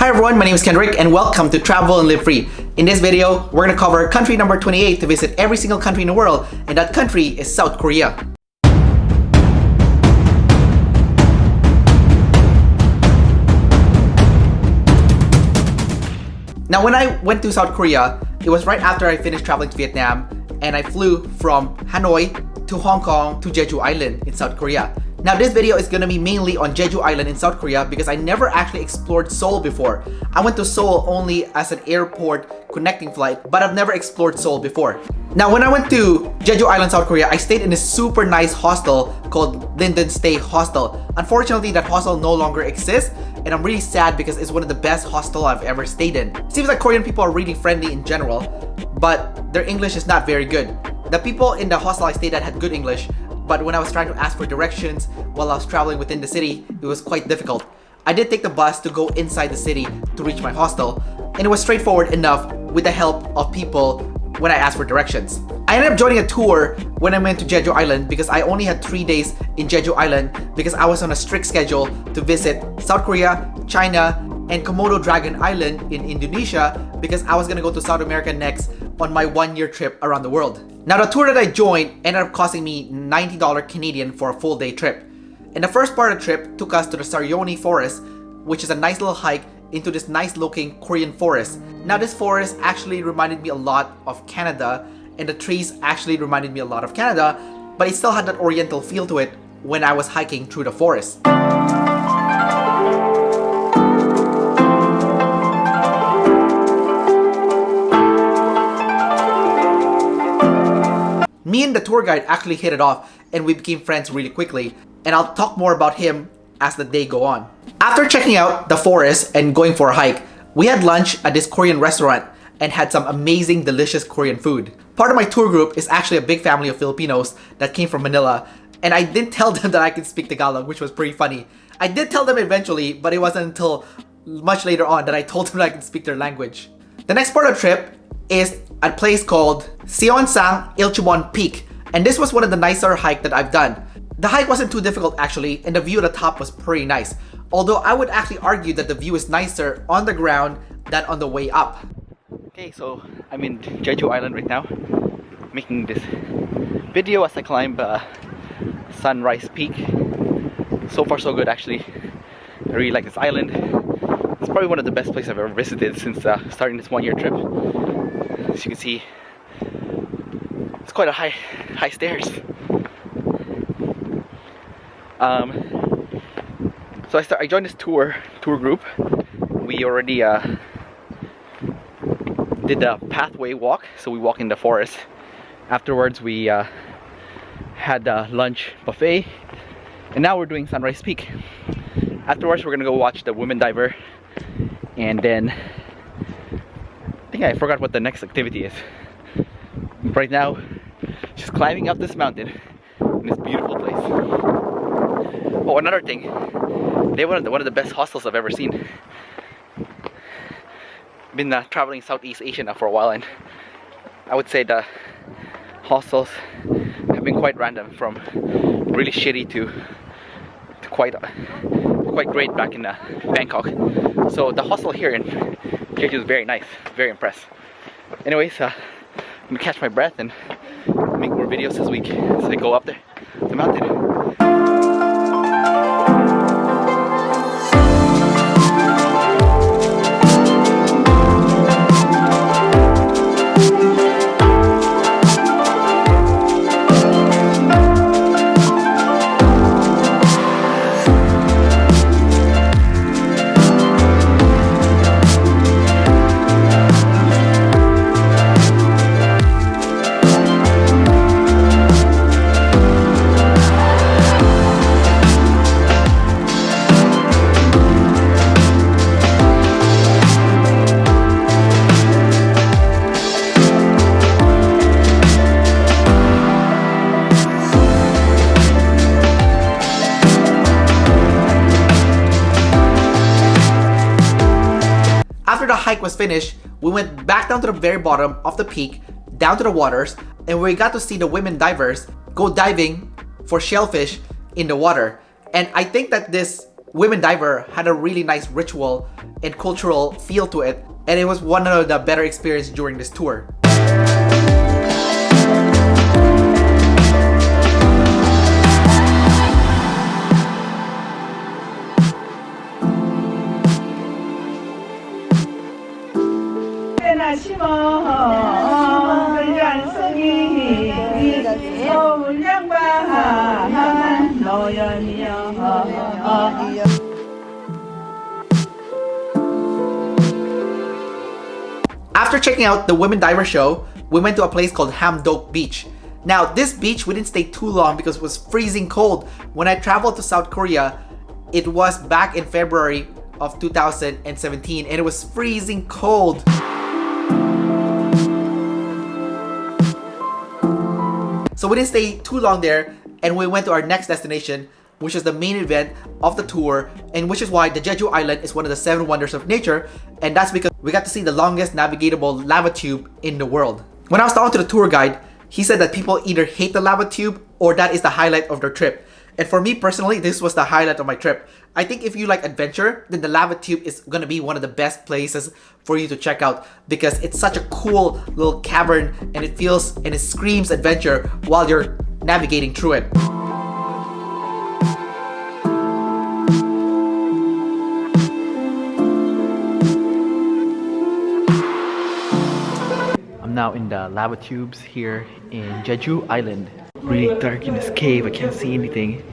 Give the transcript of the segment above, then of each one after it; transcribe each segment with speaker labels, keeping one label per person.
Speaker 1: Hi everyone, my name is Kendrick and welcome to Travel and Live Free. In this video, we're going to cover country number 28 to visit every single country in the world, and that country is South Korea. Now when I went to South Korea, it was right after I finished traveling to Vietnam, and I flew from Hanoi to Hong Kong to Jeju Island in South Korea. Now this video is gonna be mainly on Jeju Island in South Korea because I never actually explored Seoul before. I went to Seoul only as an airport connecting flight, but I've never explored Seoul before. Now when I went to Jeju Island, South Korea, I stayed in a super nice hostel called Linden Hostel. Unfortunately, that hostel no longer exists, and I'm really sad because it's one of the best hostels I've ever stayed in. It seems like Korean people are really friendly in general, but their English is not very good. The people in the hostel I stayed at had good English, but when I was trying to ask for directions while I was traveling within the city, it was quite difficult. I did take the bus to go inside the city to reach my hostel, and it was straightforward enough with the help of people when I asked for directions. I ended up joining a tour when I went to Jeju Island because I only had 3 days in Jeju Island because I was on a strict schedule to visit South Korea, China, and Komodo Dragon Island in Indonesia because I was gonna go to South America next on my 1-year trip around the world. Now the tour that I joined ended up costing me $90 Canadian for a full day trip. And the first part of the trip took us to the Rosario forest, which is a nice little hike into this nice looking Korean forest. Now this forest actually reminded me a lot of Canada, and the trees actually reminded me a lot of Canada, but it still had that oriental feel to it when I was hiking through the forest. Me and the tour guide actually hit it off and we became friends really quickly, and I'll talk more about him as the day go on. After checking out the forest and going for a hike, we had lunch at this Korean restaurant and had some amazing delicious Korean food. Part of my tour group is actually a big family of Filipinos that came from Manila, and I didn't tell them that I could speak Tagalog, which was pretty funny. I did tell them eventually, but it wasn't until much later on that I told them that I could speak their language. The next part of the trip is a place called Seonsang Ilchubon Peak, and this was one of the nicer hike that I've done. The hike wasn't too difficult actually, and the view at the top was pretty nice. Although I would actually argue that the view is nicer on the ground than on the way up. Okay, so I'm in Jeju Island right now, making this video as I climb Sunrise Peak. So far so good actually. I really like this island. It's probably one of the best places I've ever visited since starting this 1-year trip. As you can see, it's quite a high stairs. So I joined this tour group. We already did the pathway walk, so we walk in the forest. Afterwards, we had a lunch buffet, and now we're doing Sunrise Peak. Afterwards, we're gonna go watch the women diver, and then I think I forgot what the next activity is. Right now, just climbing up this mountain in this beautiful place. Oh, another thing, they were one of the best hostels I've ever seen. Been traveling Southeast Asia now for a while, and I would say the hostels have been quite random, from really shitty to quite great back in Bangkok. So the hostel here in Jeju is very nice, very impressed. Anyways, I'm gonna catch my breath and make more videos this week as I go up there, the mountain. After the hike was finished, we went back down to the very bottom of the peak, down to the waters, and we got to see the women divers go diving for shellfish in the water. And I think that this women diver had a really nice ritual and cultural feel to it, and it was one of the better experiences during this tour. After checking out the women diver show, we went to a place called Hamdok Beach. Now, this beach we didn't stay too long because it was freezing cold. When I traveled to South Korea, it was back in February of 2017 and it was freezing cold. So we didn't stay too long there, and we went to our next destination, which is the main event of the tour, and which is why the Jeju Island is one of the 7 wonders of nature, and that's because we got to see the longest navigatable lava tube in the world. When I was talking to the tour guide, he said that people either hate the lava tube or that is the highlight of their trip. And for me personally, this was the highlight of my trip. I think if you like adventure, then the lava tube is gonna be one of the best places for you to check out because it's such a cool little cavern and it feels and it screams adventure while you're navigating through it. I'm now in the lava tubes here in Jeju Island. Really dark in this cave, I can't see anything.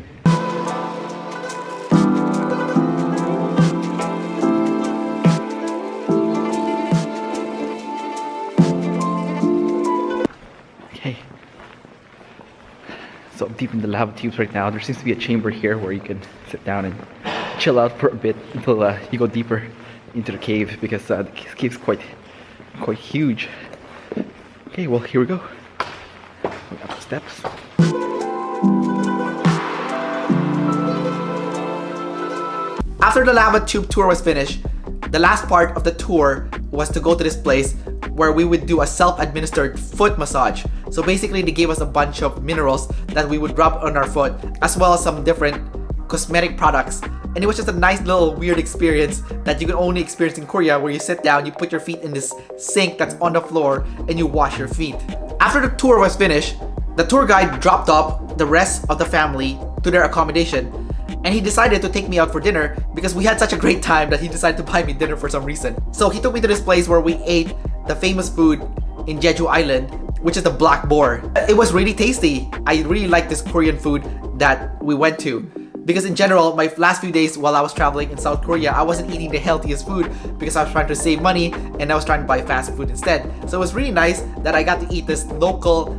Speaker 1: Okay. So I'm deep in the lava tubes right now. There seems to be a chamber here where you can sit down and chill out for a bit until you go deeper into the cave because the cave's quite huge. Okay, well here we go. Up the steps. After the lava tube tour was finished, the last part of the tour was to go to this place where we would do a self-administered foot massage. So basically they gave us a bunch of minerals that we would rub on our foot, as well as some different cosmetic products. And it was just a nice little weird experience that you can only experience in Korea, where you sit down, you put your feet in this sink that's on the floor, and you wash your feet. After the tour was finished, the tour guide dropped off the rest of the family to their accommodation, and he decided to take me out for dinner because we had such a great time that he decided to buy me dinner for some reason. So he took me to this place where we ate the famous food in Jeju Island, which is the black boar. It was really tasty. I really like this Korean food that we went to. Because in general, my last few days while I was traveling in South Korea, I wasn't eating the healthiest food because I was trying to save money and I was trying to buy fast food instead. So it was really nice that I got to eat this local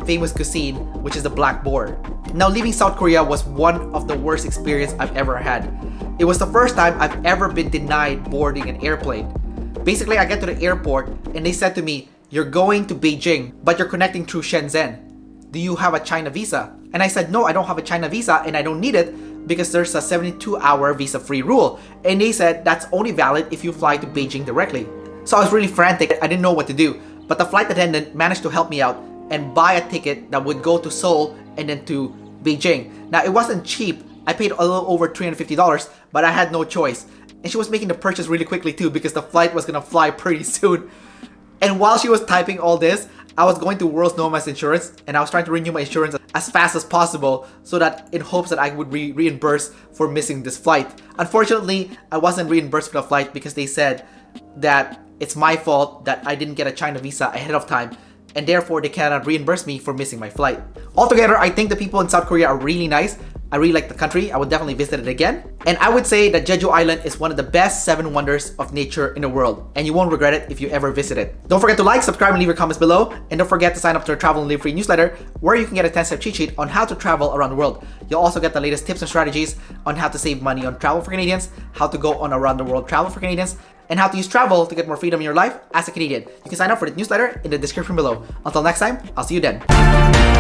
Speaker 1: famous cuisine, which is the black boar. Now, leaving South Korea was one of the worst experiences I've ever had. It was the first time I've ever been denied boarding an airplane. Basically, I get to the airport and they said to me, "You're going to Beijing, but you're connecting through Shenzhen. Do you have a China visa?" And I said, "No, I don't have a China visa and I don't need it because there's a 72-hour visa-free rule." And they said that's only valid if you fly to Beijing directly. So I was really frantic. I didn't know what to do. But the flight attendant managed to help me out and buy a ticket that would go to Seoul and then to Beijing. Now, it wasn't cheap. I paid a little over $350, but I had no choice. And she was making the purchase really quickly too because the flight was gonna fly pretty soon. And while she was typing all this, I was going to World's Nomads Insurance and I was trying to renew my insurance as fast as possible so that in hopes that I would be reimbursed for missing this flight. Unfortunately, I wasn't reimbursed for the flight because they said that it's my fault that I didn't get a China visa ahead of time, and therefore they cannot reimburse me for missing my flight. Altogether, I think the people in South Korea are really nice. I really like the country. I would definitely visit it again. And I would say that Jeju Island is one of the best 7 wonders of nature in the world. And you won't regret it if you ever visit it. Don't forget to like, subscribe, and leave your comments below. And don't forget to sign up to our Travel and Live Free newsletter, where you can get a 10-step cheat sheet on how to travel around the world. You'll also get the latest tips and strategies on how to save money on travel for Canadians, how to go on around the world travel for Canadians, and how to use travel to get more freedom in your life as a Canadian. You can sign up for the newsletter in the description below. Until next time, I'll see you then.